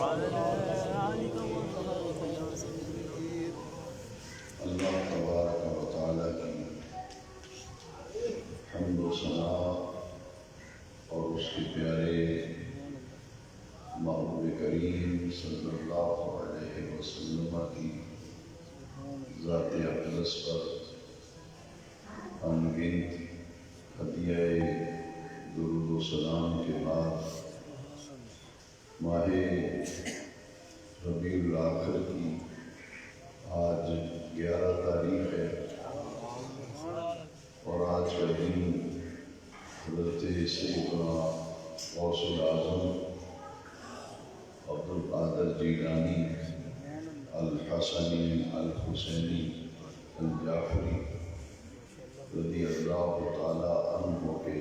اللہ تبارک و تعالیٰ کی حمد و ثنا اور اس کے پیارے محبوب کریم صلی اللہ علیہ وسلم کی ذات اقدس پر انگنت ہدیہ درود و سلام کے بعد ماہ ربیع الاخر کی آج 11 تاریخ ہے اور آج کا دن حضرت سیدنا غوث العظم عبدالقادر جیلانی الحسنی الحسینی الجعفری رضی اللہ تعالی عنہ کے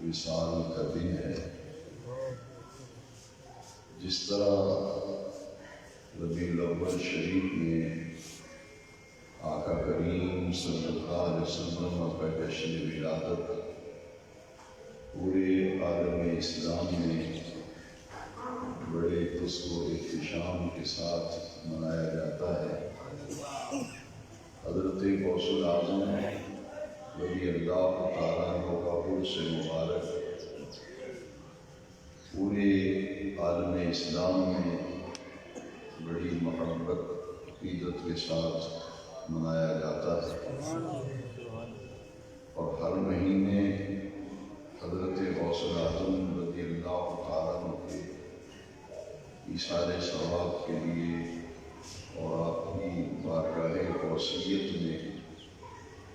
وصال کا دن ہے۔ جس طرح ربیع الاول شریف میں آقا کریم صلی اللہ علیہ وسلم کا جشن ولادت پورے عالم اسلام میں بڑے فخر و احتشام کے ساتھ منایا جاتا ہے، حضرت غوث العظم رضی اللہ تعالیٰ عنہ کا عرس مبارک پورے عالم اسلام میں بڑی محبت عقیدت کے ساتھ منایا جاتا ہے، اور ہر مہینے حضرت غوث العظم رضی اللہ تعالیٰ عنہ کے ایثار ثواب کے لیے اور آپ کی بارگاہ غوثیت میں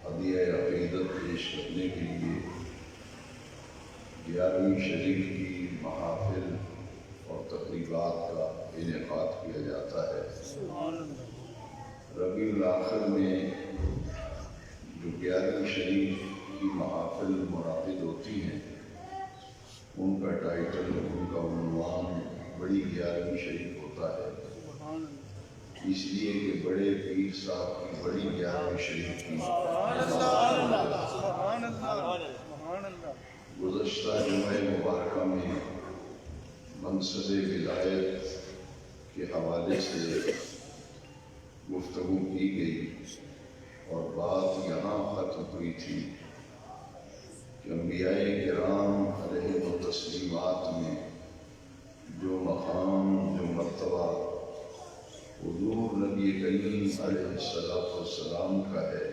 ہدیہ عقیدت پیش کرنے کے لیے 11ویں شریف کی محافل اور تقریبات کا انعقاد کیا جاتا ہے۔ ربیع الاخر میں جو 11ویں شریف کی محافل منعقد ہوتی ہیں ان کا ٹائٹل، ان کا عنوان بڑی 11ویں شریف ہوتا ہے، اس لیے کہ بڑے پیر صاحب کی بڑی 11ویں شریف کی گزشتہ جمعہ مبارکہ میں منصب ولایت کے حوالے سے گفتگو کی گئی اور بات یہاں ختم ہوئی تھی کہ انبیاء کرام علیہ التسلیمات میں جو مقام، جو مرتبہ حضور نبی کریم علیہ السلام کا ہے،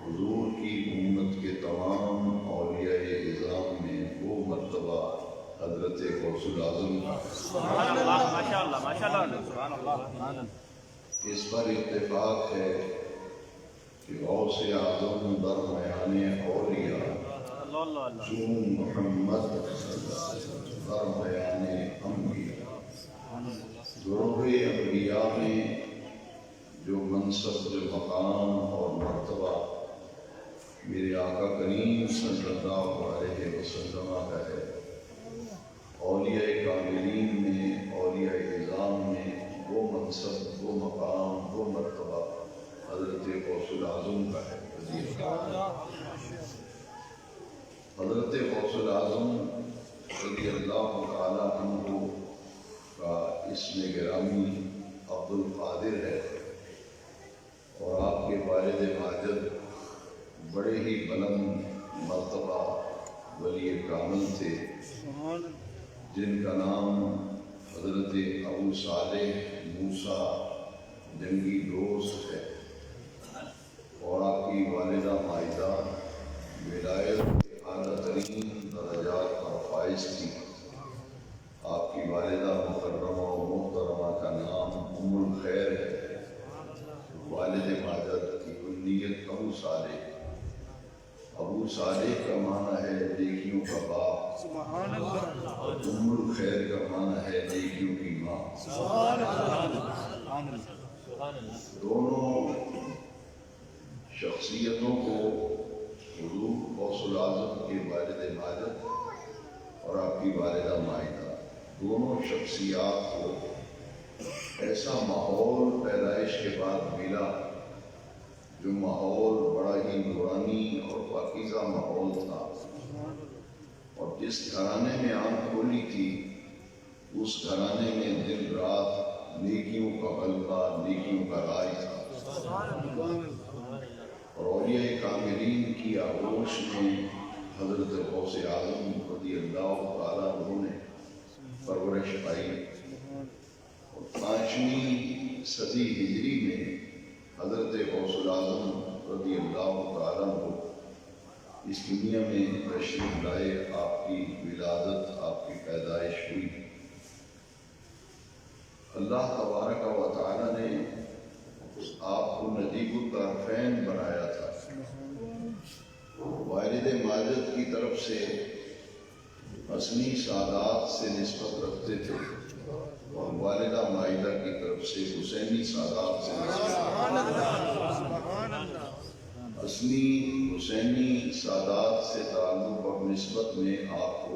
حضور کی امت کے تمام اولیاء اعظام میں وہ مرتبہ حضرت غوث العظم کا سبحان اللہ، ماشاءاللہ ماشاءاللہ، سبحان اللہ۔ اس پر اتفاق ہے کہ غوث اعظم درمیان اولیاء چون محمد درمیان انبیاء، گروہ انبیاء میں جو منصب، جو مقام اور مرتبہ میرے آقا کریم صلی اللہ علیہ وسلم کا ہے، اولیاء کاملین میں، اولیاء اعظام میں وہ منصب، وہ مقام، وہ مرتبہ حضرت غوث العظم کا ہے۔ حضرت غوث العظم رضی اللہ تعالیٰ عنہ کا اسم گرامی عبدالقادر ہے، اور آپ کے والد ماجد بڑے ہی بلند مرتبہ ولی کامل تھے، جن کا نام حضرت ابو صالح موسیٰ جنگی دوست ہے، اور آپ کی والدہ مائدہ ولایت کے اعلیٰ ترین درجات پر فائز تھی۔ آپ کی والدہ مکرمہ و محترمہ کا نام ام الخیر ہے، والد ماجد کی کنیت ابو صالح۔ ابو صالح کا معنی ہے نیکیوں کا باپ، اور ام الخیر کا معنی ہے نیکیوں کی ماں۔ دونوں شخصیتوں کو حضور غوث العظم کے والد ماجد اور آپ کی والدہ مائدہ، دونوں شخصیات کو ایسا ماحول پیدائش کے بعد ملا جو ماحول بڑا ہی نورانی اور پاکیزہ ماحول تھا، اور جس گھرانے میں آنکھ کھولی تھی اس اس گھرانے میں دن رات نیکیوں کا غلبہ، نیکیوں کا راج تھا، اور اولیاء کاملین کی آغوش میں حضرت غوث اعظم رضی اللہ تعالیٰ عنہ نے پرورش پائی، اور 5ویں صدی ہجری میں حضرت غوث اعظم رضی اللہ تعالیٰ عنہ اس دنیا میں تشریف لائے، آپ کی ولادت، آپ کی پیدائش ہوئی۔ اللہ تبارک و تعالیٰ نے آپ کو نجیب الطرفین بنایا تھا۔ والد ماجد کی طرف سے حسنی سادات سے نسبت رکھتے تھے، اور والدہ مائدہ کی طرف سے حسینی سادات سے نسبت حسنی حسینی سادات سے تعلق اور نسبت میں آپ کو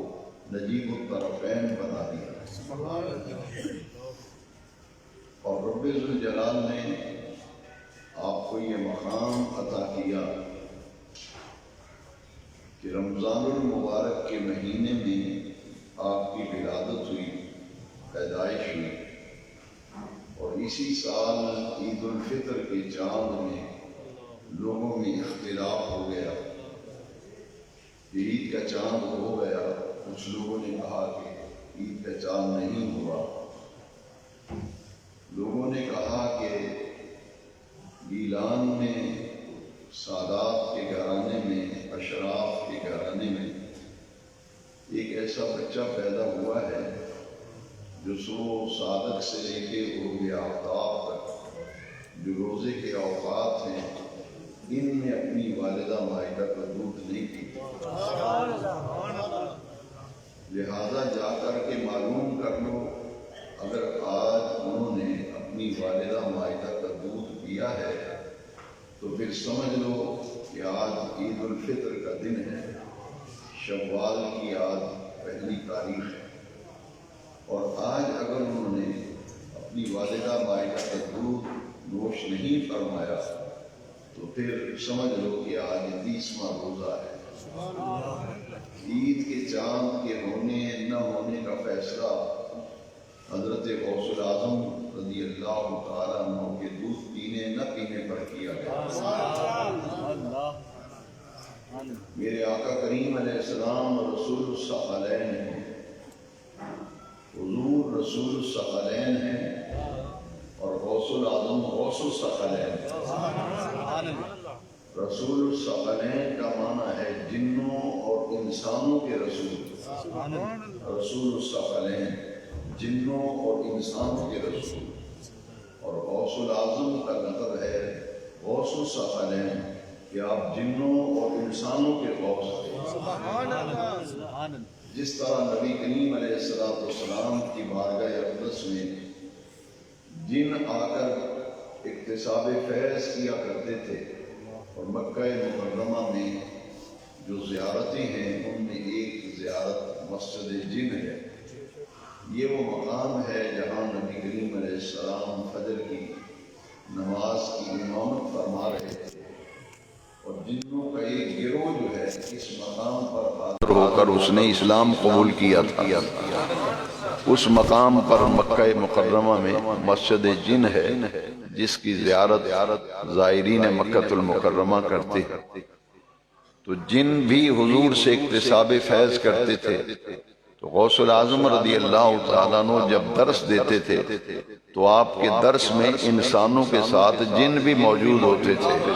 نجیب الطرفین بنا دیا، اور رب ذوالجلال نے آپ کو یہ مقام عطا کیا کہ رمضان المبارک کے مہینے میں آپ کی ولادت ہوئی، پیدائش ہوئی، اور اسی سال عید الفطر کے چاند میں لوگوں میں اختلاف ہو گیا، عید کا چاند ہو گیا، کچھ لوگوں نے کہا کہ عید کا چاند نہیں ہوا، لوگوں نے کہا کہ گیلان میں سادات کے گھرانے میں، اشراف کے گھرانے میں ایک ایسا بچہ پیدا ہوا ہے جو صبح صادق سے لے کے غروب آفتاب تک جو روزے کے اوقات ہیں ان میں اپنی والدہ مائدہ کا دودھ نہیں پیتی، لہذا جا کر کے معلوم کر لو، اگر آج انہوں نے اپنی والدہ مائدہ کا دودھ پیا ہے تو پھر سمجھ لو کہ آج عید الفطر کا دن ہے، شوال کی آج پہلی تاریخ ہے، اور آج اگر انہوں نے اپنی والدہ مائدہ کا دودھ نوش نہیں فرمایا تو پھر سمجھ لو کہ آج 30واں روزہ ہے۔ عید کے چاند کے ہونے نہ ہونے کا فیصلہ حضرت غوث الاعظم رضی اللہ تعالیٰ عنہ کے دودھ پینے نہ پینے پر کیا گیا۔ میرے آقا کریم علیہ السلام رسول الثقلین ہیں، حضور رسول الثقلین ہیں، اور غوث الاعظم غوث الثقلین ہیں۔ رسول الثقلین کا معنی ہے جنوں اور انسانوں کے رسول، رسول الثقلین جنوں اور انسانوں کے رسول، اور غوث الاعظم کا لقب ہے غوث الثقلین کہ آپ جنوں اور انسانوں کے غوث ہیں۔ جس طرح نبی کریم علیہ السلام کی بارگاہ اقدس میں جن آ کر اکتساب فیض کیا کرتے تھے، اور مکہ مکرمہ میں جو زیارتیں ہیں ان میں ایک زیارت مسجد جن ہے، یہ وہ مقام ہے جہاں نبی کریم علیہ السلام فجر کی نماز کی امامت فرما رہے تھے، اور جنوں کا ایک گروہ جو ہے اس مقام پر حاضر ہو کر اس نے اسلام قبول کیا تھا۔ اس مقام پر مکہ مکرمہ میں مسجد جن ہے جس کی زیارت زائرین مکہ المکرمہ کرتے ہیں، تو جن بھی حضور سے اکتساب فیض کرتے تھے، تو غوث الاعظم رضی اللہ تعالیٰ عنہ جب درس دیتے تھے تو آپ کے درس میں انسانوں کے ساتھ جن بھی موجود ہوتے تھے،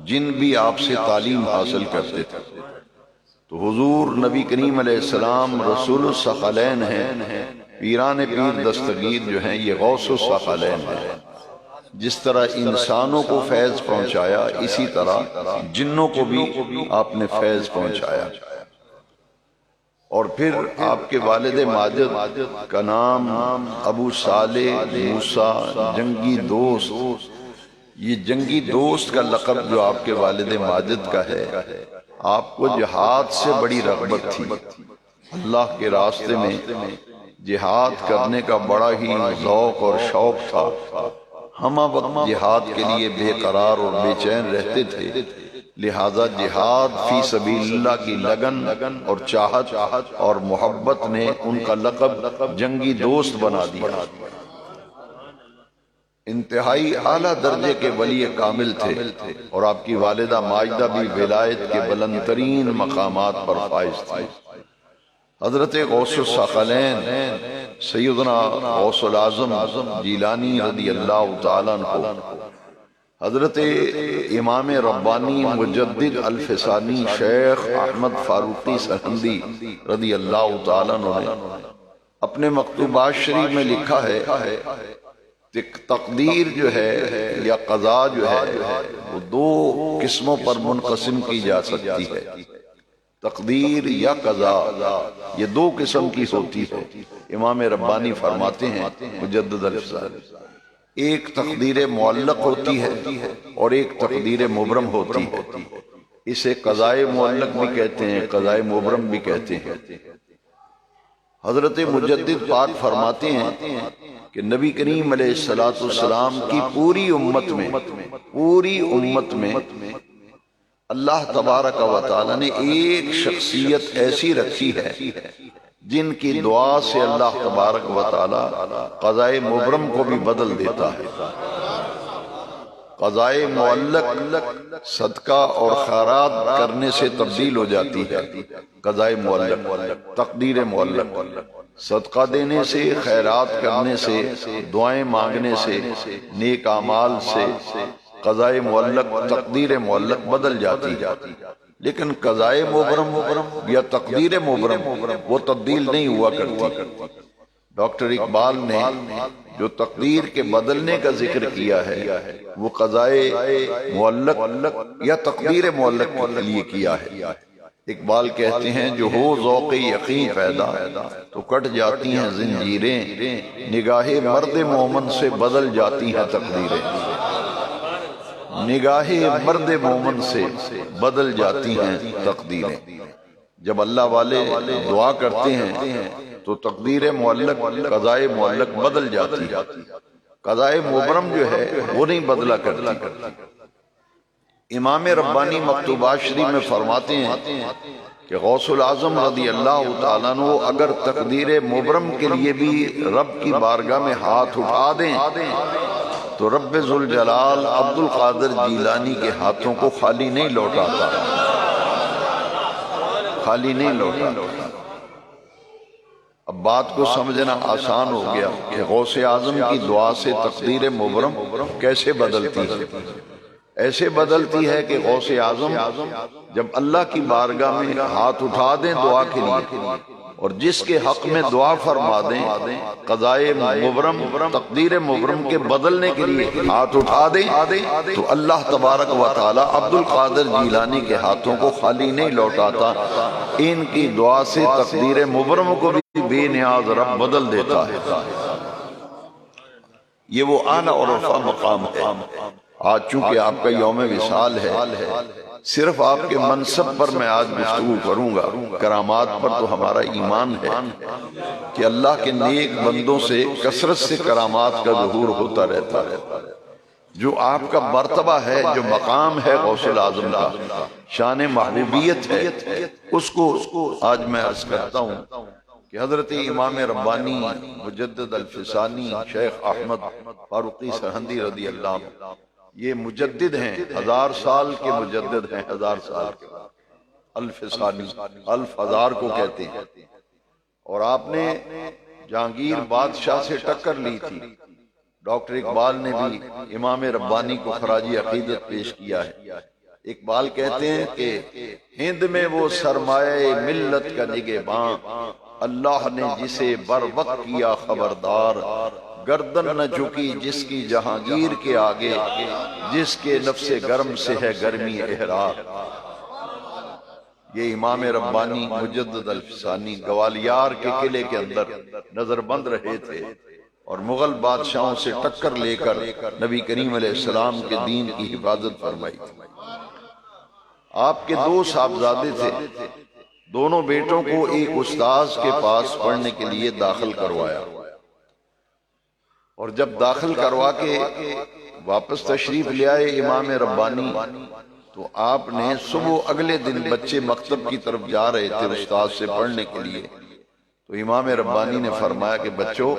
جن بھی آپ سے تعلیم حاصل کرتے تھے۔ تو حضور نبی کریم علیہ السلام رسول الثقلین ہیں، پیران پیر دستگیر جو ہیں یہ غوث الثقلین ہیں۔ جس طرح انسانوں کو فیض پہنچایا اسی طرح جنوں کو بھی آپ نے فیض پہنچایا۔ اور پھر آپ کے والد ماجد کا نام ابو صالح موسیٰ جنگی دوست، یہ جنگی دوست کا لقب جو آپ کے والد ماجد کا ہے، آپ کو جہاد سے بڑی رغبت تھی، اللہ کے راستے میں جہاد کرنے کا بڑا ہی ذوق اور شوق تھا۔ ہم وقت جہاد کے لیے بے قرار اور بے چین رہتے تھے، لہذا جہاد فی سبیل اللہ کی لگن اور چاہت اور محبت نے ان کا لقب جنگی دوست بنا دیا۔ انتہائی اعلیٰ درجے کے ولی کامل تھے اور آپ کی والدہ ماجدہ بھی ولایت کے بلند ترین مقامات پر فائز تھی۔ حضرت غوث الثقلین سیدنا غوث العظم جیلانی رضی اللہ تعالیٰ عنہ، حضرت امام ربانی مجدد الفسانی شیخ احمد فاروقی سرہندی رضی اللہ تعالیٰ عنہ نے اپنے مکتوبات شریف میں لکھا ہے کہ تقدیر جو ہے یا قضاء جو ہے وہ دو قسموں پر منقسم کی جا سکتی ہے۔ تقدیر یا قضاء یہ دو قسم کی ہوتی ہے۔ امام ربانی فرماتے ہیں مجدد الفسانی، ایک تقدیر معلق ہوتی ہے اور ایک تقدیر مبرم ہوتی ہے۔ اسے قضاء معلق بھی کہتے ہیں، قضاء مبرم بھی کہتے ہیں۔ حضرت مجدد پاک فرماتے ہیں کہ نبی کریم علیہ السلام کی پوری امت میں اللہ تبارک و تعالی نے ایک شخصیت ایسی رکھی ہے جن کی دعا سے اللہ تبارک و تعالی قضاء مبرم کو بھی بدل دیتا ہے۔ قضاء معلق صدقہ اور خیرات کرنے سے تبدیل ہو جاتی ہے۔ قضاء معلق، تقدیر معلق، صدقہ دینے سے، خیرات کرنے سے، دعائیں مانگنے سے، نیک اعمال سے قضاء معلق، تقدیر معلق بدل جاتی ہے۔ لیکن قضاء مبرم یا تقدیر مبرم وہ تبدیل نہیں ہوا کرتی۔ ڈاکٹر اقبال نے جو تقدیر کے بدلنے کا ذکر کیا ہے وہ قضاء معلق یا تقدیر معلق کے لیے کیا ہے۔ اقبال کہتے ہیں جو ہو ذوق یقین پیدا تو کٹ جاتی ہیں زنجیریں، نگاہ مرد مومن سے بدل جاتی ہیں تقدیریں۔ نگاہ مرد مومن سے بدل جاتی ہیں تقدیریں۔ جب اللہ والے دعا کرتے ہیں تو تقدیر معلق، قضاء معلق بدل جاتی ہے۔ قضاء مبرم جو ہے وہ نہیں بدلا کرتی۔ امام ربانی مکتوبات شریف میں فرماتے ہیں کہ غوث العظم رضی اللہ تعالیٰ عنہ اگر تقدیر مبرم کے لیے بھی رب کی بارگاہ میں ہاتھ اٹھا دیں تو رب ذوالجلال عبد القادر جیلانی کے ہاتھوں کو خالی نہیں لوٹاتا، خالی نہیں لوٹاتا۔ اب بات کو سمجھنا آسان ہو گیا کہ غوث اعظم کی دعا سے تقدیر مبرم کیسے بدلتی ہے۔ ایسے بدلتی ہے کہ غوث اعظم جب اللہ کی بارگاہ میں ہاتھ اٹھا دیں دعا کے لیے اور جس کے حق میں دعا فرما دیں، قضاء مبرم، تقدیر مبرم کے بدلنے کے لیے ہاتھ اٹھا دیں تو اللہ تبارک و تعالی عبد القادر جیلانی کے ہاتھوں کو خالی نہیں لوٹاتا، ان کی دعا سے تقدیر مبرم کو بھی بے نیاز رب بدل دیتا ہے۔ یہ وہ اعلیٰ اور رفع مقام ہے۔ آج چونکہ آپ کا یوم وصال ہے، صرف آپ کے منصب پر میں آج گفتگو کروں گا۔ کرامات پر تو ہمارا ایمان ہے کہ اللہ کے نیک بندوں سے کثرت سے کرامات کا ظہور ہوتا رہتا ہے۔ جو آپ کا مرتبہ ہے، جو مقام ہے غوث العظم کا، شان محبوبیت ہے، اس کو آج میں عرض کرتا ہوں کہ حضرت امام ربانی مجدد الفسانی شیخ احمد فاروقی سرہندی رضی اللہ عنہ یہ مجدد ہیں، 1000 سال کے مجدد ہیں، 1000 سال کے الفسانی، الف ہزار کو کہتے ہیں۔ اور آپ نے جہانگیر بادشاہ سے ٹکر لی تھی۔ ڈاکٹر اقبال نے بھی امام ربانی کو خراج عقیدت پیش کیا ہے۔ اقبال کہتے ہیں کہ ہند میں وہ سرمایہ ملت کا نگہباں، اللہ نے جسے بر وقت کیا خبردار، گردن نہ جھکی جس کی جہانگیر کے آگے، جس کے نفس گرم سے ہے گرمی احرار۔ یہ امام ربانی مجدد الفسانی گوالیار کے قلعے کے اندر نظر بند رہے تھے اور مغل بادشاہوں سے ٹکر لے کر نبی کریم علیہ السلام کے دین کی حفاظت فرمائی تھی۔ آپ کے 2 صاحبزادے تھے، دونوں بیٹوں کو ایک استاذ کے پاس پڑھنے کے لیے داخل کروایا، اور جب داخل کروا کے واپس تشریف لے آئے امام ربانی تو آپ نے صبح اگلے دن بچے مکتب کی طرف جا رہے تھے استاد سے پڑھنے کے لیے، تو امام ربانی نے فرمایا کہ بچوں،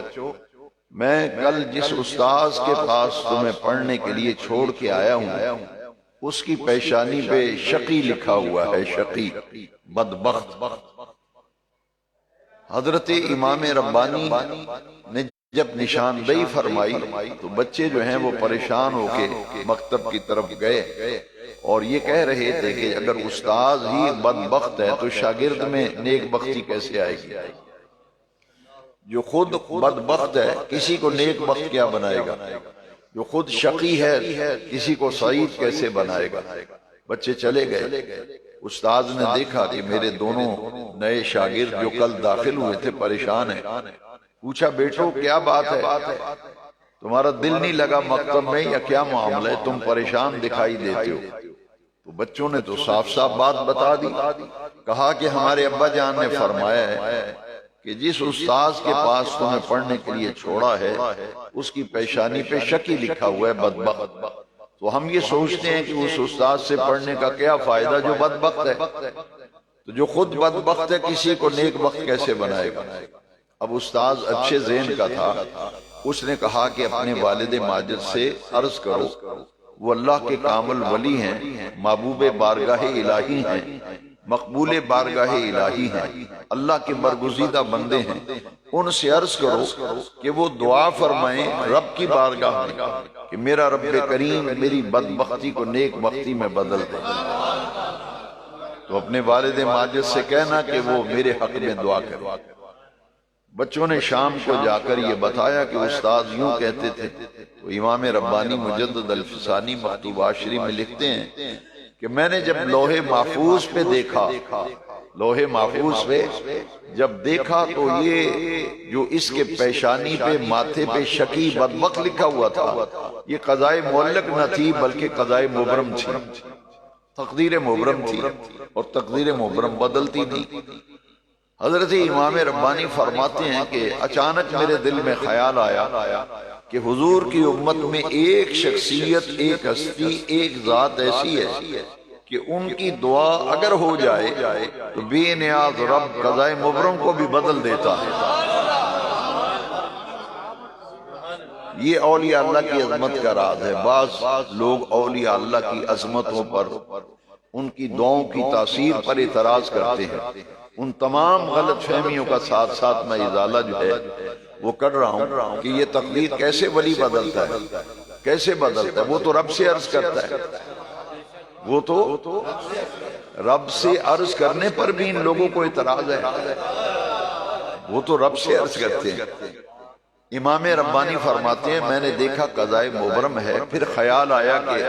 میں کل جس استاذ کے پاس تمہیں پڑھنے کے لیے چھوڑ کے آیا ہوں اس کی پیشانی پہ شقی لکھا ہوا ہے، شقی، بدبخت۔ حضرت امام ربانی نے جب نشاندہی فرمائی تو بچے جو ہیں وہ پریشان ہو کے مکتب کی طرف گئے اور یہ کہہ رہے تھے کہ اگر استاذ ہی بدبخت ہے تو شاگرد میں نیک بختی کیسے آئے گی؟ جو خود بدبخت ہے کسی کو نیک بخت کیا بنائے گا؟ جو خود شقی ہے کسی کو سعید کیسے بنائے گا؟ بچے چلے گئے۔ استاذ نے دیکھا کہ میرے دونوں نئے شاگرد جو کل داخل ہوئے تھے پریشان ہیں، پوچھا بیٹو کیا بات ہے، تمہارا دل نہیں لگا مکتب میں یا کیا معاملہ ہے، تم پریشان دکھائی دیتے ہو؟ تو بچوں نے تو صاف صاف بات بتا دی، کہا کہ ہمارے ابا جان نے فرمایا ہے کہ جس استاذ کے پاس تمہیں پڑھنے کے لیے چھوڑا ہے اس کی پیشانی پہ شقی لکھا ہوا ہے، بدبخت۔ تو ہم یہ سوچتے ہیں کہ اس استاذ سے پڑھنے کا کیا فائدہ جو بدبخت ہے، تو جو خود بدبخت ہے کسی کو نیک بخت کیسے بنائے گا؟ اب استاذ اچھے ذہن کا تھا، اس نے کہا کہ اپنے والد ماجد سے عرض کرو، وہ اللہ کے کامل ولی ہیں، محبوب بارگاہ الہی ہیں، مقبول بارگاہ الہی ہیں، اللہ کے برگزیدہ بندے ہیں، ان سے عرض کرو کہ وہ دعا فرمائیں رب کی بارگاہ میں کہ میرا رب کریم میری بدبختی کو نیک بختی میں بدل دے۔ تو اپنے والد ماجد سے کہنا کہ وہ میرے حق میں دعا کرے۔ بچوں نے شام کو جا کر یہ بتایا کہ استاذ یوں کہتے تھے، تو امام ربانی مجدد الفسانی مکتوبات شریف میں لکھتے ہیں کہ میں نے جب لوح محفوظ پہ دیکھا، لوح محفوظ پہ جب دیکھا تو یہ جو اس کے پیشانی پہ ماتھے پہ شقی بدبخت لکھا ہوا تھا، یہ قضائے معلق نہ تھی بلکہ قضائے مبرم تھی، تقدیر مبرم تھی، اور تقدیر مبرم بدلتی نہیں۔ حضرت امام ربانی فرماتے ہیں کہ اچانک میرے دل میں خیال آیا کہ حضور کی امت میں ایک شخصیت، ایک ہستی، ایک ذات ایسی ہے کہ ان کی دعا اگر ہو جائے تو بے نیاز رب قضائے مبرم کو بھی بدل دیتا ہے۔ یہ اولیاء اللہ کی عظمت کا راز ہے۔ بعض لوگ اولیاء اللہ کی عظمتوں پر، ان کی دعاؤں کی تاثیر پر اعتراض کرتے ہیں۔ ان تمام غلط فہمیوں کا ساتھ ساتھ میں ازالہ جو ہے وہ کر رہا ہوں کہ یہ تقدیر کیسے ولی بدلتا ہے، کیسے بدلتا ہے؟ وہ تو رب سے عرض کرتا ہے، وہ تو رب سے عرض کرنے پر بھی ان لوگوں کو اعتراض ہے، وہ تو رب سے عرض کرتے ہیں۔ امام ربانی فرماتے ہیں میں نے دیکھا قضائے مبرم ہے، پھر خیال آیا کہ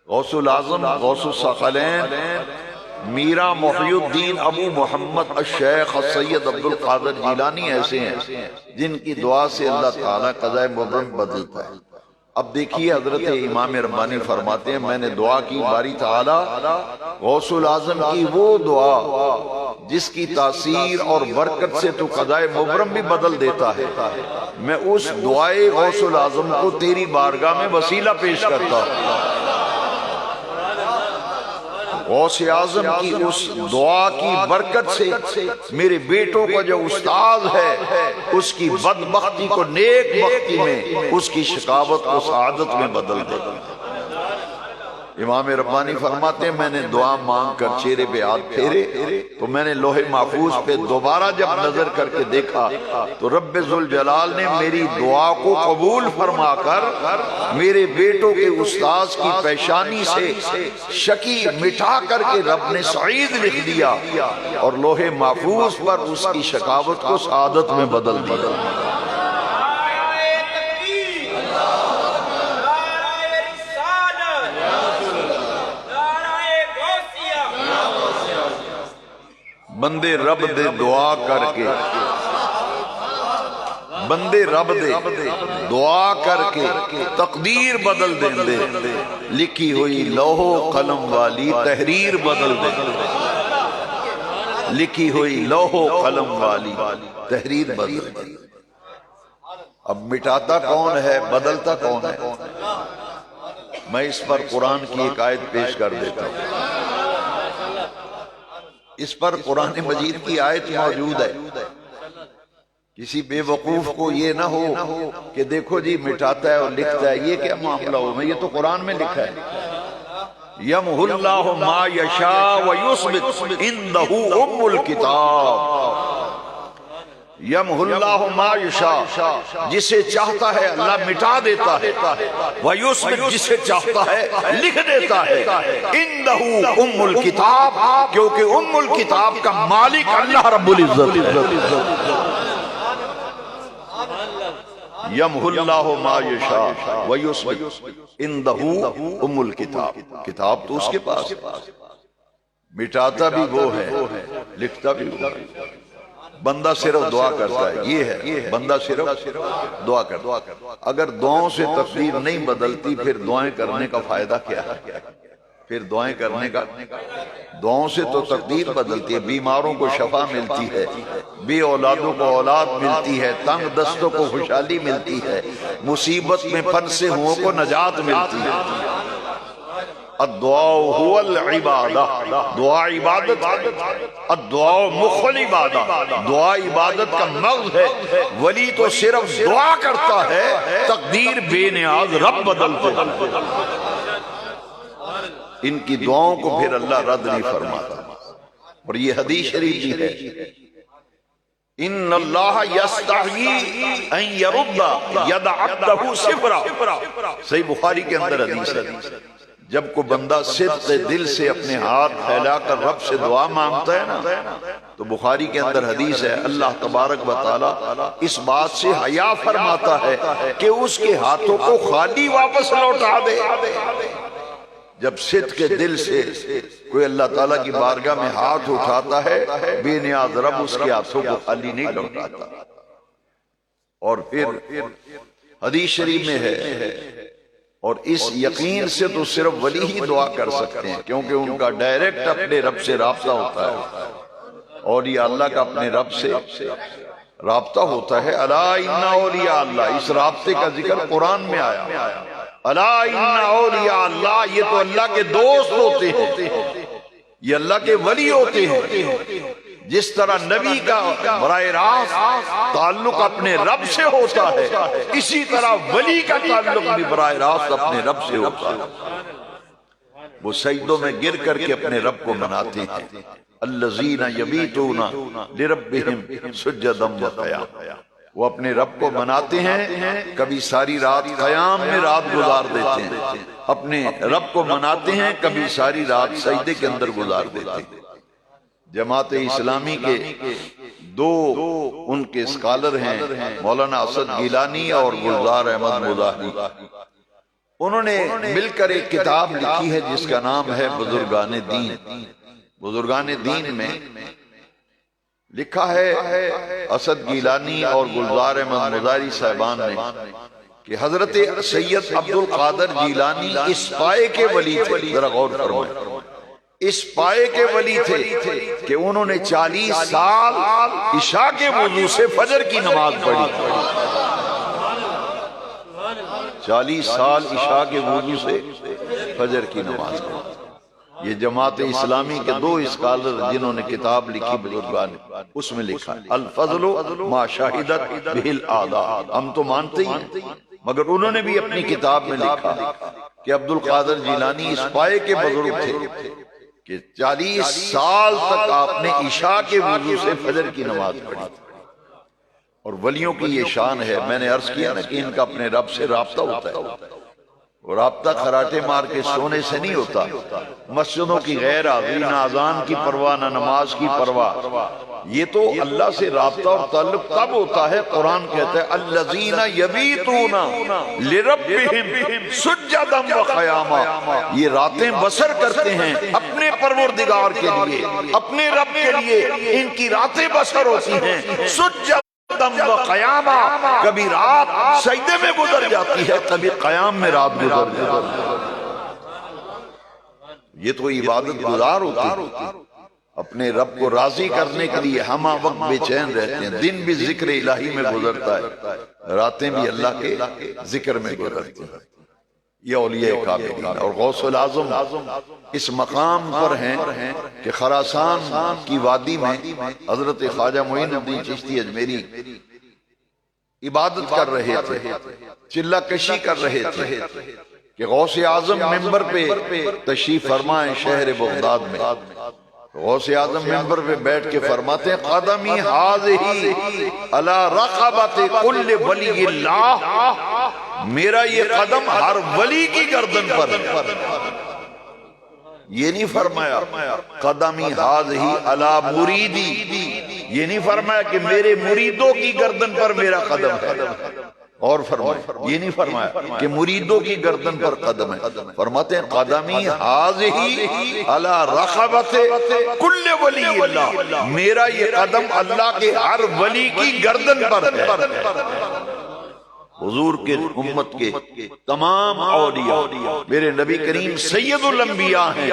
غوث العظم، غوث الثقلین، میرا محی الدین ابو محمد الشیخ السید عبد القادر جیلانی ایسے ہیں جن کی دعا سے اللہ تعالیٰ قضائے مبرم بدلتا ہے۔ اب دیکھیے حضرت امام ربانی فرماتے ہیں میں نے دعا کی باری تعالیٰ غوث العظم کی وہ دعا جس کی تاثیر اور برکت سے تو قضائے مبرم بھی بدل دیتا ہے، میں اس دعائے غوث العظم کو تیری بارگاہ میں وسیلہ پیش کرتا ہوں۔ غوث اعظم کی اس دعا کی برکت سے میرے بیٹوں کا جو استاذ ہے اس کی بدبختی کو نیک بختی میں، اس کی شقاوت کو سعادت میں بدل دے۔ امام ربانی فرماتے ہیں میں نے دعا مانگ کر چہرے پہ ہاتھ پھیرے تو میں نے لوح محفوظ پہ دوبارہ جب نظر کر کے دیکھا تو رب ذوالجلال نے میری دعا کو قبول فرما کر میرے بیٹوں کے استاذ کی پیشانی سے شقی مٹا کر کے رب نے سعید لکھ دیا اور لوح محفوظ پر اس کی شقاوت کو سعادت میں بدل دیا۔ بندے رب دے دعا کر کے، بندے رب دے دعا کر کے تقدیر بدل دیں دے، لکھی ہوئی لوح و قلم والی تحریر بدل دیں، لکھی ہوئی لوح و قلم والی تحریر بدل دیں۔ اب مٹاتا کون ہے، بدلتا کون ہے؟ میں اس پر قرآن کی ایک آیت پیش کر دیتا ہوں، اس پر قرآن مجید کی آیت موجود ہے۔ کسی بے وقوف کو یہ نہ ہو کہ دیکھو جی مٹاتا ہے اور لکھتا ہے، یہ کیا معاملہ ہو، میں یہ تو قرآن میں لکھا ہے، یمحو اللہ ما یشاء ویثبت عندہ ام الکتاب، یمحو اللہ ما یشاء، جسے چاہتا ہے اللہ مٹا دیتا ہے، ویثبت، جسے چاہتا ہے لکھ دیتا ہے، عندہ ام الکتاب، کیونکہ ام الکتاب کا مالک اللہ رب العزت ہے۔ یمحو اللہ ما یشاء ویثبت عندہ ام الکتاب، کتاب تو اس کے پاس ہے، مٹاتا بھی وہ ہے، لکھتا بھی وہ ہے، بندہ صرف دعا کرتا ہے، یہ ہے بندہ صرف دعا کرتا ہے۔ اگر دعاؤں سے تقدیر نہیں بدلتی پھر دعائیں کرنے کا فائدہ کیا ہے؟ پھر دعائیں کرنے کا، دعاؤں سے تو تقدیر بدلتی ہے، بیماروں کو شفا ملتی ہے، بے اولادوں کو اولاد ملتی ہے، تنگ دستوں کو خوشحالی ملتی ہے، مصیبت میں پھنسے ہوں کو نجات ملتی ہے۔ الدعاء هو العبادہ، دعا عبادت ہے، الدعاء مخ العبادہ، دعا عبادت کا مغز ہے۔ ولی تو صرف دعا کرتا ہے، تقدیر بے نیاز رب بدلتے ہیں، ان کی دعاؤں کو پھر اللہ رد نہیں فرماتا۔ اور یہ حدیث شریف بھی ہے، ان اللہ یستحیی ان یرد ید عبدہ صفرا، صحیح بخاری کے اندر حدیث ہے، جب کو بندہ صدق دل سے اپنے ہاتھ پھیلا کر رب سے دعا مانگتا ہے نا، تو بخاری کے اندر حدیث ہے اللہ تبارک و تعالی اس بات سے حیا فرماتا ہے کہ اس کے ہاتھوں کو خالی واپس لوٹا دے۔ جب صدق کے دل سے کوئی اللہ تعالیٰ کی بارگاہ میں ہاتھ اٹھاتا ہے، بے نیاز رب اس کے ہاتھوں کو خالی نہیں لوٹاتا۔ اور پھر حدیث شریف میں ہے، اور اس یقین سے تو صرف ولی ہی دعا کر سکتے ہیں، کیونکہ ان کا ڈائریکٹ اپنے رب سے رابطہ ہوتا ہے، اور یہ اللہ کا اپنے رب سے رابطہ ہوتا ہے۔ الا ان اولیاء اللہ، اس رابطے کا ذکر قرآن میں آیا، الا ان اولیاء اللہ، یہ تو اللہ کے دوست ہوتے ہیں، یہ اللہ کے ولی ہوتے ہیں۔ جس طرح نبی کا براہ راست تعلق اپنے رب سے ہوتا ہے، اسی طرح ولی کا تعلق بھی براہ راست اپنے رب سے ہوتا ہے۔ وہ سجدوں میں گر کر کے اپنے رب کو مناتے ہیں، الذین یبیتون لربہم سجدا وقیاما، وہ اپنے رب کو مناتے ہیں، کبھی ساری رات قیام میں رات گزار دیتے ہیں، اپنے رب کو مناتے ہیں، کبھی ساری رات سجدے کے اندر گزار دیتے ہیں۔ جماعت اسلامی کے دو ان کے اسکالر ہیں، مولانا اسد گیلانی اور گلزار احمد مظاہری، انہوں نے مل کر ایک کتاب لکھی ہے جس کا نام ہے بزرگان دین۔ بزرگان دین میں لکھا ہے اسد گیلانی اور گلزار احمد مظاہری صاحبان نے کہ حضرت سید عبد القادر جیلانی اس پائے کے ولی تھے، ذرا غور فرمائیں، اس پائے کے ولی تھے کہ انہوں نے 40 سال عشاء کے وضو سے فجر کی نماز پڑھی، 40 سال عشاء کے وضو سے فجر کی نماز پڑھی۔ یہ جماعت اسلامی کے دو اسکالر جنہوں نے کتاب لکھی بزرگان، اس میں لکھا الفضل ما شاہدت بہ الاعداء، ہم تو مانتے ہی ہیں، مگر انہوں نے بھی اپنی کتاب میں لکھا کہ عبد القادر جیلانی اس پائے کے بزرگ تھے کہ 40 سال تک آپ نے عشاء کے وضو سے فجر کی نماز پڑھی۔ اور ولیوں کی یہ شان ہے، میں نے عرض کیا نا کہ ان کا اپنے رب سے رابطہ ہوتا ہے، اور رابطہ خراٹے مار کے سونے سے نہیں ہوتا۔ مسجدوں کی غیر حاضری، نہ اذان کی پرواہ، نہ نماز کی پرواہ، یہ تو اللہ سے رابطہ اور تعلق تب ہوتا ہے۔ قرآن کہتا ہے الذین یبیتون لربہم سجدا وقیاما، یہ راتیں بسر کرتے ہیں اپنے پروردگار کے لیے، اپنے رب کے لیے، ان کی راتیں بسر ہوتی ہیں سجدا وقیاما، کبھی رات سجدے میں گزر جاتی ہے، کبھی قیام میں رات گزر جاتی ہے۔ یہ تو عبادت گزار ہوتی ہے، اپنے رب کو راضی کرنے کے لیے ہمہ وقت بے چین رہتے ہیں۔ دن بھی ذکر الہی میں گزرتا ہے، راتیں بھی اللہ کے ذکر میں گزرتی ہیں۔ یہ اولیاء کاملین، اور غوث العظم اس مقام پر ہیں کہ خراسان کی وادی میں حضرت خواجہ معین الدین چشتی اجمیری عبادت کر رہے تھے، چلہ کشی کر رہے تھے کہ غوث اعظم ممبر پہ تشریف فرمائیں شہر بغداد میں۔ غوث اعظم ممبر پہ بیٹھ کے فرماتے ہیں قدمی ہذہی علی رقبۃ کل ولی اللہ، میرا یہ قدم ہر ولی کی گردن پر ہے۔ یہ نہیں فرمایا قدمی ہذہی علی مریدی، یہ نہیں فرمایا کہ میرے مریدوں کی گردن پر میرا قدم ہے، اور فرمایا یہ نہیں فرمایا کہ مریدوں کی گردن پر قدم ہے، فرماتے ہیں قدمی ہذہی علی رقبۃ کل ولی اللہ، میرا یہ قدم اللہ کے ہر ولی کی گردن پر ہے۔ حضور کے امت کے تمام اولیاء، میرے نبی کریم سید الانبیاء ہیں،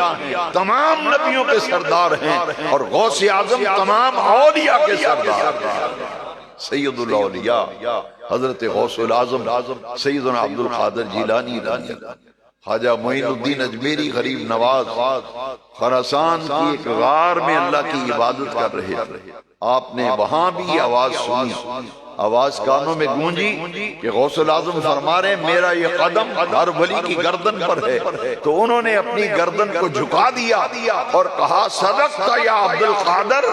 تمام نبیوں کے سردار ہیں، اور غوث اعظم تمام اولیاء کے سردار ہیں۔ سید الاولیاء حضرت غوث العظم سیدنا عبد القادر جیلانی رضی اللہ، خواجہ معین الدین اجمیری غریب نواز خراسان کی ایک غار میں اللہ کی عبادت کر رہے تھے، آپ نے وہاں بھی آواز سنی، آواز کانوں میں گونجی کہ غوث العظم فرما رہے ہیں میرا یہ قدم ہر ولی کی گردن پر ہے، تو انہوں نے اپنی گردن کو جھکا دیا اور کہا صدقت یا عبد القادر،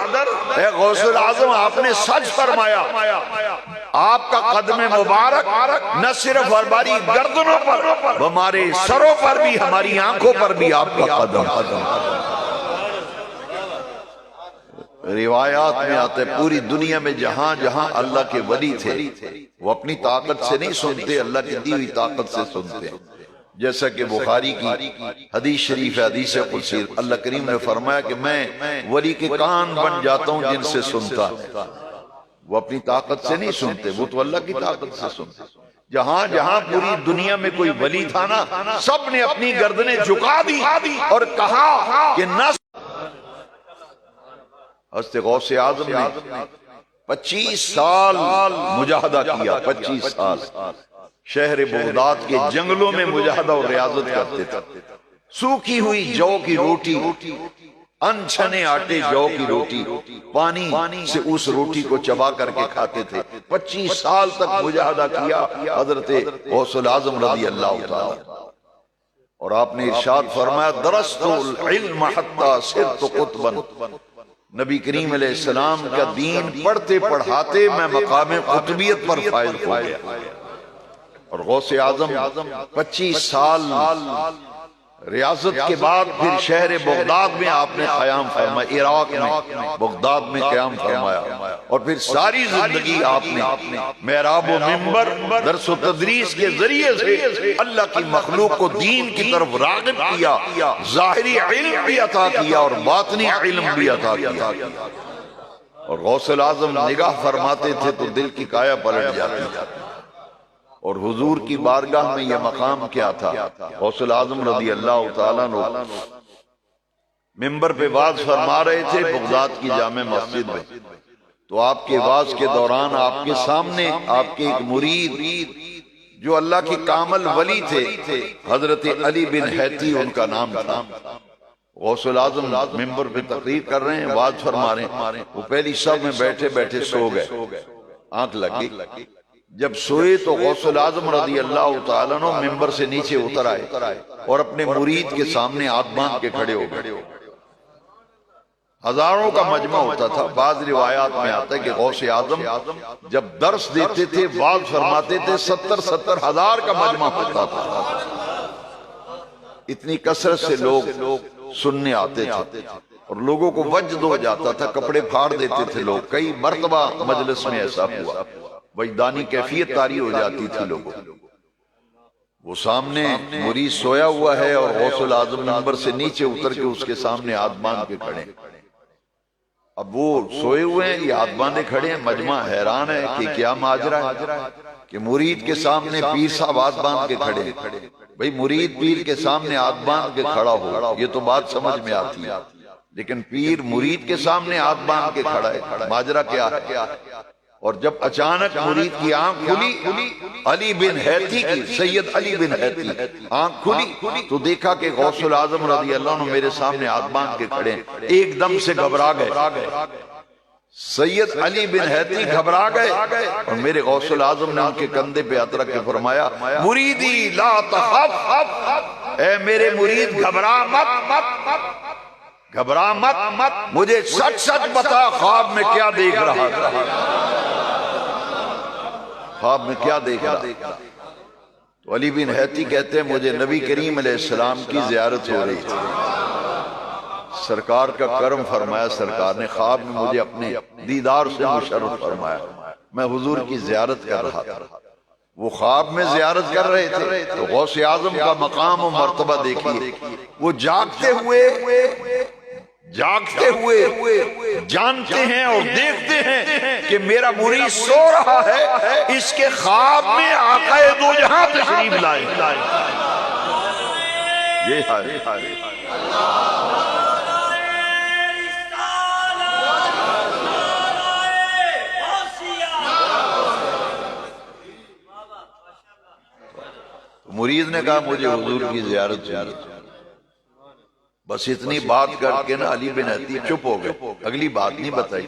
اے غوث العظم آپ نے سچ فرمایا، آپ کا قدم مبارک نہ صرف ہماری گردنوں پر، ہمارے سروں پر بھی، ہماری آنکھوں پر بھی آپ کا قدم۔ روایات میں آتا ہے پوری دنیا میں جہاں جہاں اللہ کے ولی تھے وہ اپنی طاقت سے نہیں سنتے، اللہ کی دی ہوئی طاقت سے سنتے، جیسا کہ بخاری کی حدیث شریف ہے، حدیث قدسی، اللہ کریم نے فرمایا کہ میں ولی کے کان بن جاتا ہوں جن سے سنتا ہے۔ وہ اپنی طاقت سے نہیں سنتے، وہ تو اللہ کی طاقت سے سنتے۔ جہاں جہاں پوری دنیا میں کوئی ولی تھا نا، سب نے اپنی گردنیں جھکا دی اور کہا کہ نہ حضرت غوث اعظم نے 25 سال مجاہدہ کیا، 25 سال شہر بغداد کے جنگلوں میں مجاہدہ اور ریاضت کرتے تھے، سوکھی ہوئی جو کی روٹی، انچھنے آٹے جو کی روٹی، پانی سے اس روٹی کو چبا کر کے کھاتے تھے۔ 25 سال تک مجاہدہ کیا حضرت غوث العظم رضی اللہ تعالی، اور آپ نے ارشاد فرمایا درست العلم حتی صرت قطبا، نبی کریم علیہ السلام کا دین پڑھتے پڑھاتے میں مقام قطبیت پر فائز ہو گیا۔ اور غوث اعظم 25 سال ریاضت کے بعد پھر شہر بغداد میں آپ نے قیام فرمایا، عراق میں بغداد میں قیام فرمایا، اور پھر ساری زندگی آپ نے محراب و منبر درس و تدریس کے ذریعے سے اللہ کی مخلوق کو دین کی طرف راغب کیا، ظاہری علم بھی عطا کیا اور باطنی علم بھی عطا کیا۔ اور غوث العظم نگاہ فرماتے تھے تو دل کی کایا پلٹ جاتی، اور حضور کی بارگاہ میں یہ مقام کیا تھا۔ غوث العظم رضی اللہ تعالیٰ عنہ منبر پہ واز فرما رہے تھے بغداد کی جامع مسجد میں، تو آپ کے واز کے دوران آپ کے سامنے آپ کے ایک مرید جو اللہ کی کامل ولی تھے حضرت علی بن حیتی ان کا نام تھا، غوث العظم منبر پہ تقریر کر رہے ہیں، واز فرما رہے ہیں، وہ پہلی صف میں بیٹھے بیٹھے سو گئے، آنکھ لگی، جب سوئے تو غوث العظم رضی اللہ تعالیٰ عنہ منبر سے نیچے اتر آئے اور اپنے مرید کے سامنے ہاتھ باندھ کے کھڑے ہو گئے۔ ہزاروں کا مجمع ہوتا تھا، بعض روایات میں آتا ہے کہ غوث اعظم جب درس دیتے تھے واز فرماتے تھے 70 ہزار کا مجمع ہوتا تھا، اتنی کثرت سے لوگ سننے آتے تھے اور لوگوں کو وجد ہو جاتا تھا، کپڑے پھاڑ دیتے تھے لوگ، کئی مرتبہ مجلس میں ایسا ہوا، وجدانی کیفیت طاری ہو جاتی تھی لوگوں۔ وہ سامنے مرید سویا ہوا ہے اور غوث العظم منبر سے نیچے اتر کے اس کے سامنے ہاتھ باندھ کے کھڑے، اب وہ سوئے ہوئے ہیں، یہ ہاتھ باندھے کھڑے ہیں، مجمع حیران ہے کہ کیا ماجرا ہے کہ مرید کے سامنے پیر صاحب ہاتھ باندھ کے کھڑے ہیں۔ بھئی مرید پیر کے سامنے ہاتھ باندھ کے کھڑا ہو یہ تو بات سمجھ میں آتی ہے، لیکن پیر مرید کے سامنے ہاتھ باندھ کے کھڑا ہے، ماجرا کیا ہے؟ اور جب اچانک مرید کی آنکھ کھلی علی بن حیتی کی، سید علی بن حیتی، آنکھ کھلی تو دیکھا کہ غوث العظم رضی اللہ عنہ میرے سامنے ہاتھ باندھ کے کھڑے ہیں، ایک دم سے گھبرا گئے، سید علی بن حیتی گھبرا گئے، اور میرے غوث العظم نے ان کے کندھے پہ ہاتھ رکھ کے فرمایا مریدی لا تخف، اے میرے مرید گھبرا مت، گھبرا مت، مجھے سچ سچ بتا خواب میں کیا دیکھ رہا تھا، خواب میں کیا دیکھ رہا تھا؟ تو علی بن حیتی کہتے ہیں مجھے نبی کریم علیہ السلام کی زیارت ہو رہی تھی، سرکار کا کرم فرمایا، سرکار نے خواب میں مجھے اپنے دیدار سے مشرف فرمایا، میں حضور کی زیارت کر رہا تھا، وہ خواب میں زیارت کر رہے تھے، تو غوث اعظم کا مقام و مرتبہ دیکھیے، وہ جاگتے ہوئے جانتے ہیں اور دیکھتے ہیں کہ میرا مرید سو رہا ہے، اس کے خواب میں آقا دو جہاں تشریف لائے، یہ ہے مرید نے کہا مجھے حضور کی زیارت چاہیے، بس اتنی بات کر کے نا علی بن حیتی چپ ہو گئے، اگلی بات نہیں بتائی۔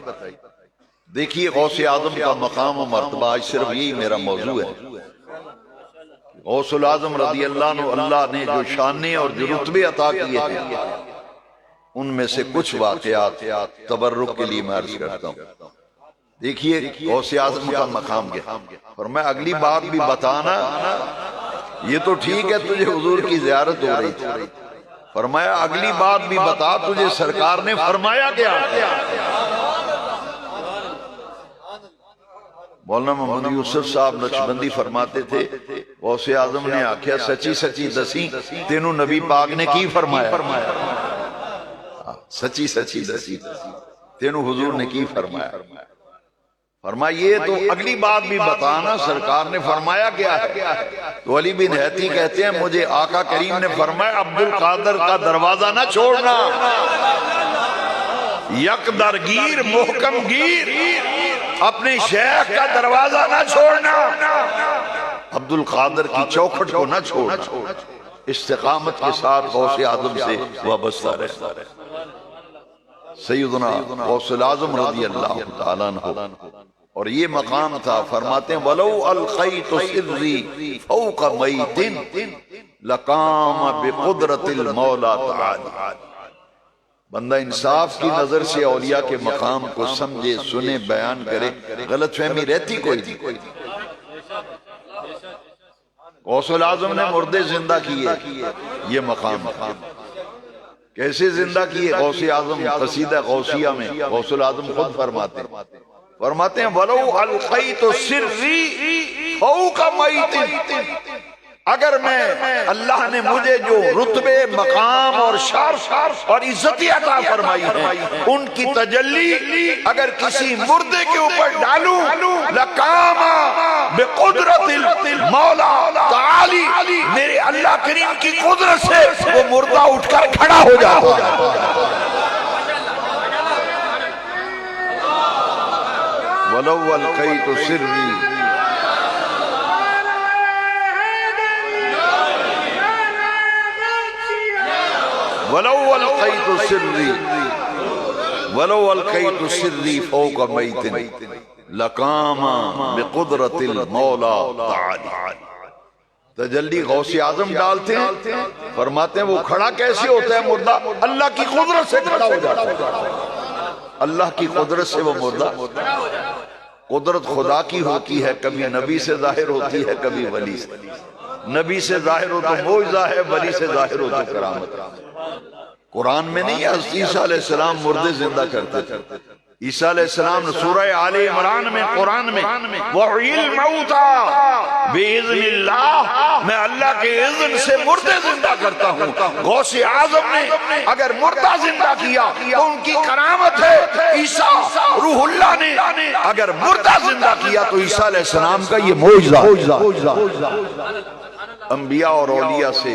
دیکھیے غوث اعظم کا مقام و مرتبہ، آج صرف یہی میرا موضوع ہے، غوث العظم رضی اللہ عنہ اللہ نے جو شانے اور جو رتبے عطا کیے ہیں، ان میں سے کچھ واقعات تبرک کے لیے میں عرض کرتا ہوں۔ دیکھیے غوث اعظم کا مقام کیا، اور میں اگلی بات بھی بتانا، یہ تو ٹھیک ہے تجھے حضور کی زیارت ہو رہی تھی، فرمایا اگلی بات بھی بتا تجھے سرکار نے فرمایا کیا۔ مولانا محمد یوسف صاحب نقشبندی فرماتے تھے غوث اعظم نے آکھیا سچی سچی دسی تینوں نبی پاک نے کی فرمایا، سچی سچی دسی تینوں حضور نے کی فرمایا، فرمایا یہ تو اگلی بات بھی بتانا سرکار نے فرمایا کیا ہے۔ تو علی بن حیتی کہتے ہیں مجھے آقا کریم نے فرمایا عبد القادر کا دروازہ نہ چھوڑنا، یک درگیر محکم گیر، اپنے شیخ کا دروازہ نہ چھوڑنا، عبد القادر کی چوکھٹ کو نہ چھوڑنا، استقامت کے ساتھ غوث اعظم سے وابستہ رہنا۔ سیدنا غوث العظم رضی اللہ تعالیٰ عنہ، اور یہ مقام تھا، فرماتے ہیں وَلَوْ أَلْقَيْتُ سِرِّي فَوْقَ مَيْتٍ لَقَامَ بِقُدْرَةِ الْمَوْلَى تَعَالَى۔ بندہ انصاف کی نظر سے اولیاء کے مقام کو سمجھے سنے بیان کرے، غلط فہمی رہتی کوئی نہیں۔ غوث العظم نے مردے زندہ کیے، یہ مقام کیسے زندہ کیے؟ غوث اعظم قصیدہ غوثیہ میں غوث العظم خود فرماتے ہیں وَلَوْ أَلْقَيْتُ سِرِّي فَوْقَ مَيْتٍ، اگر میں اللہ نے مجھے جو رتبے مقام اور شرف اور عزتی عطا فرمائی ہے ان کی تجلی اگر کسی مردے کے اوپر ڈالوں لَقَامَ بِقُدْرَةِ الْمَوْلَى تَعَالَى، میرے اللہ کریم کی قدرت سے وہ مردہ اٹھ کر کھڑا ہو جاتا۔ وَلَوْ أَلْقَيْتُ سِرِّي وَلَوْ أَلْقَيْتُ سِرِّي وَلَوْ أَلْقَيْتُ سِرِّي فَوْقَ مَيْتٍ لَقَامَ بِقُدْرَةِ الْمَوْلَى تَعَالَى۔ تجلی غوث اعظم ڈالتے ہیں، فرماتے ہیں وہ کھڑا کیسے ہوتا ہے مردہ؟ اللہ کی قدرت سے کھڑا ہو جاتا ہے، اللہ کی قدرت سے وہ مردہ۔ قدرت خدا کی ہوتی ہے، کبھی نبی سے ظاہر ہوتی ہے کبھی ولی سے، نبی سے ظاہر ہو تو معجزہ ہے، ولی سے ظاہر ہو تو کرامت۔ قرآن میں نہیں ہے عیسیٰ علیہ السلام مردے زندہ کرتے تھے، عیسیٰ علیہ السلام نے سورہ آل عمران میں قرآن میں وَحْيِ الْمَوْتَى بِإِذْنِ اللَّهِ، میں اللہ کے اذن سے مردے زندہ کرتا ہوں۔ غوث اعظم نے اگر مردہ زندہ کیا تو ان کی کرامت ہے، عیسیٰ روح اللہ نے اگر مردہ زندہ کیا تو عیسیٰ علیہ السلام کا یہ معجزہ۔ انبیاء اور اولیاء سے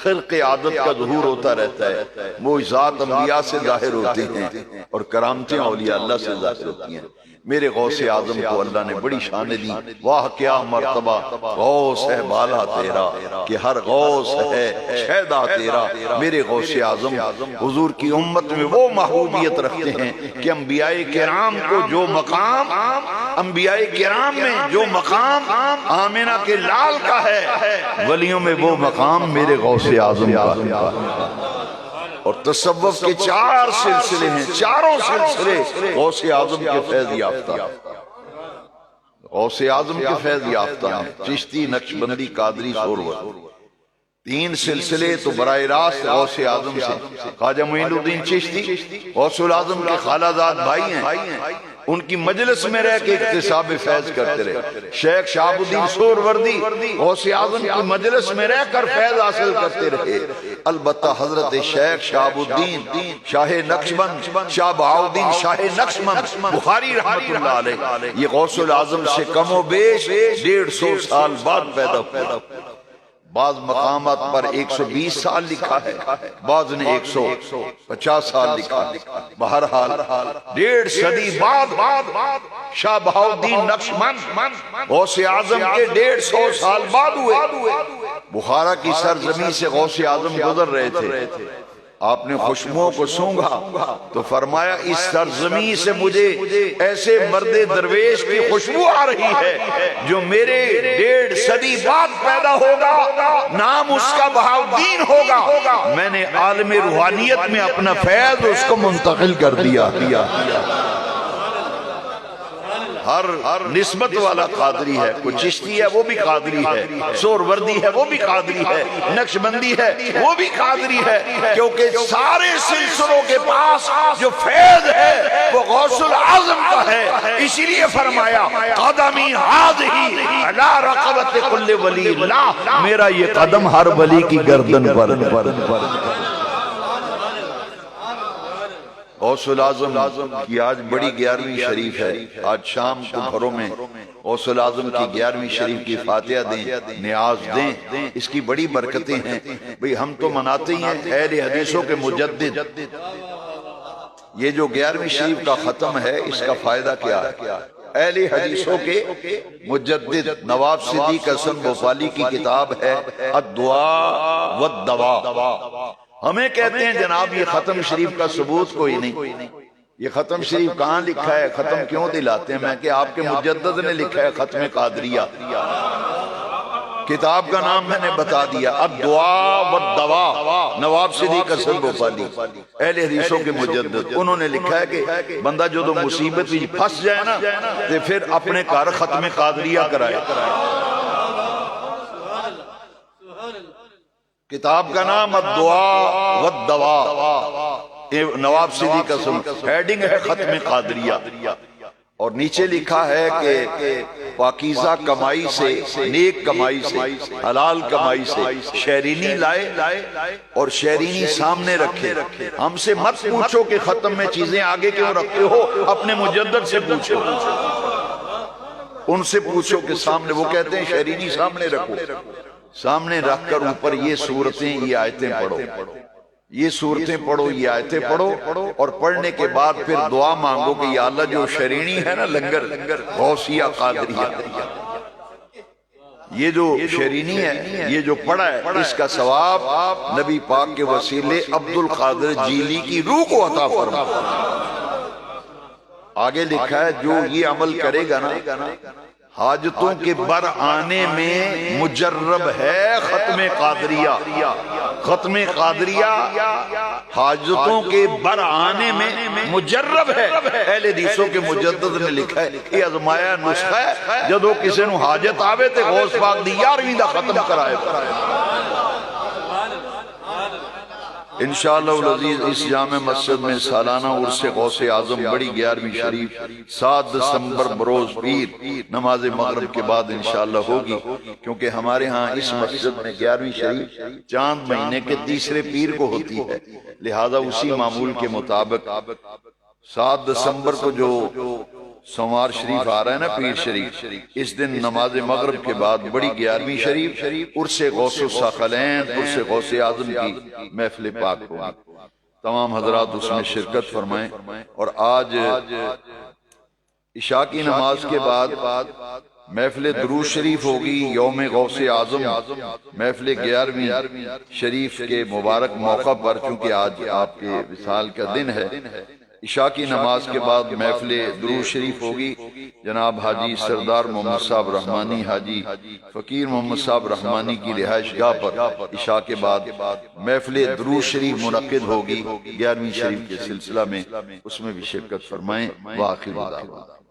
خلق عادت کا ظہور ہوتا رہتا ہے، معجزات انبیاء سے ظاہر ہوتے ہیں اور کرامتیں اولیاء اللہ سے ظاہر ہوتی ہیں۔ میرے غوث اعظم کو اللہ نے بڑی شان دی، واہ کیا مرتبہ غوث ہے بالا تیرا کہ ہر غوث ہے شیدا تیرا۔ میرے غوث اعظم حضور کی امت میں وہ محبوبیت رکھتے ہیں کہ انبیاء کرام کو جو مقام، انبیاء کرام میں جو مقام آمنہ کے لال کا ہے، ولیوں میں وہ مقام میرے غوث اعظم کا۔ اور تصوف کے 4 سلسلے ہیں، چاروں سلسلے غوث اعظم کے فیض یافتہ، غوث اعظم کے فیض یافتہ ہیں، چشتی، نقشبندی، قادری، سورور۔ 3 سلسلے تو براہ راست غوث اعظم سے، خواجہ معین الدین چشتی غوث اعظم کے خالہ زاد بھائی ہیں، ان کی مجلس میں رہ کے اکتساب فیض کرتے رہے۔ شیخ شہاب الدین سہروردی غوث اعظم کی مجلس میں رہ کر فیض حاصل کرتے رہے۔ البتہ حضرت شیخ شہاب الدین شاہ نقشبند، شاہ بہاؤالدین شاہ نقشبند بخاری رحمت اللہ علیہ، یہ غوث اعظم سے کم و بیش 150 سال بعد پیدا ہوا۔ بعض مقامات پر 120 سال لکھا ہے، بعض نے 150 سال لکھا ہے، بہرحال 1.5 صدی بعد شاہ بہاؤالدین نقشبند غوث اعظم کے 150 سال بعد ہوئے۔ بخارا کی سرزمین سے غوث اعظم گزر رہے تھے، آپ نے خوشبوؤں کو سونگھا تو فرمایا اس سرزمین سے مجھے ایسے مرد درویش کی خوشبو آ رہی ہے جو میرے 1.5 صدی بعد پیدا ہوگا، نام اس کا بہاؤالدین ہوگا۔ میں نے عالم روحانیت میں اپنا فیض اس کو منتقل کر دیا۔ ہر نسبت والا قادری ہے، کوئی چشتی ہے وہ بھی قادری ہے، سہروردی ہے وہ بھی قادری ہے، نقشبندی ہے وہ بھی قادری ہے، کیونکہ سارے سلسلوں کے پاس جو فیض ہے وہ غوث الاعظم کا ہے۔ اسی لیے فرمایا قدمی ہذہ علی رقبۃ کل ولی اللہ، میرا یہ قدم ہر ولی کی گردن پر۔ غوث الاعظم کی آج بڑی 11ویں شریف ہے، آج شام کو گھروں میں غوث الاعظم کی 11ویں شریف کی فاتحہ دیں، نیاز دیں، اس کی بڑی برکتیں ہیں۔ بھئی ہم تو مناتے ہی ہیں اہل حدیثوں کے مجدد، یہ جو 11ویں شریف کا ختم ہے اس کا فائدہ کیا ہے؟ اہل حدیثوں کے مجدد نواب صدیق حسن بھوپالی کی کتاب ہے الدعاء والدواء۔ ہمیں کہتے ہیں جناب یہ ختم شریف کا ثبوت کوئی نہیں، یہ ختم شریف کہاں لکھا ہے، ختم کیوں دلاتے ہیں؟ میں کہ آپ کے مجدد نے لکھا ہے ختم قادریہ، کتاب کا نام میں نے بتا دیا الدعاء والدواء، نواب صدیق حسن بھوپالی اہل حدیثوں کے مجدد، انہوں نے لکھا ہے کہ بندہ جو تو مصیبت بھی پھنس جائے نا تو پھر اپنے کار ختم قادریہ کرائے۔ کتاب کا نام الدعاء والدواء، نواب صدیق حسن، ہیڈنگ ہے ختم قادریہ، اور نیچے لکھا ہے کہ پاکیزہ کمائی سے، نیک کمائی سے، حلال کمائی سے شیرینی لائے اور شیرینی سامنے رکھے۔ ہم سے مت پوچھو کہ ختم میں چیزیں آگے کیوں رکھتے ہو، اپنے مجدد سے پوچھو، ان سے پوچھو کہ سامنے، وہ کہتے ہیں شیرینی سامنے رکھو، سامنے رکھ کر اوپر یہ سورتیں، یہ آیتیں پڑھو، یہ سورتیں پڑھو، یہ آیتیں پڑھو، اور پڑھنے کے بعد پھر دعا مانگو کہ یا اللہ جو شرینی ہے نا لنگر غوثیہ قادریہ، یہ جو شرینی ہے، یہ جو پڑھا ہے، اس کا ثواب نبی پاک کے وسیلے عبد القادر جیلی کی روح کو عطا فرما۔ آگے لکھا ہے جو یہ عمل کرے گا نا حاجتوں کے بر آنے میں مجرب ہے ختم قادریہ، ختم قادریہ حاجتوں کے بر آنے میں مجرب ہے۔ اہل حدیثوں کے مجدد نے لکھا ہے یہ ازمایا نسخہ ہے، جدو کسی نو حاجت آوے تے غوث پاک دی 11ویں دا ختم کرائے۔ انشاءاللہ العزیز اس جامع مسجد میں سالانہ عرس غوث اعظم بڑی 11ویں شریف 7 دسمبر بروز پیر نماز مغرب کے بعد انشاءاللہ ہوگی، کیونکہ ہمارے ہاں اس مسجد میں 11ویں شریف چاند مہینے کے تیسرے پیر کو ہوتی ہے، لہذا اسی معمول کے مطابق 7 دسمبر کو جو سوموار شریف آ رہا ہے نا پیر شریف، اس دن نماز مغرب کے بعد بڑی 11ویں شریف عرس غوث الثقلین، عرس غوث اعظم کی محفل پاک ہوگی۔ تمام حضرات اس میں شرکت فرمائیں، اور آج عشاء کی نماز کے بعد محفل درود شریف ہوگی یوم غوث اعظم محفل 11ویں شریف کے مبارک موقع پر، چونکہ آج آپ کے وصال کا دن ہے۔ عشاء کی نماز کے بعد محفل درود شریف ہوگی، جناب حاجی سردار محمد صاحب رحمانی، حاجی فقیر محمد صاحب رحمانی کی رہائش گاہ پر عشاء کے بعد محفل درود شریف منعقد ہوگی 11ویں شریف کے سلسلہ میں، اس میں بھی شرکت فرمائیں۔ وآخر دعوانا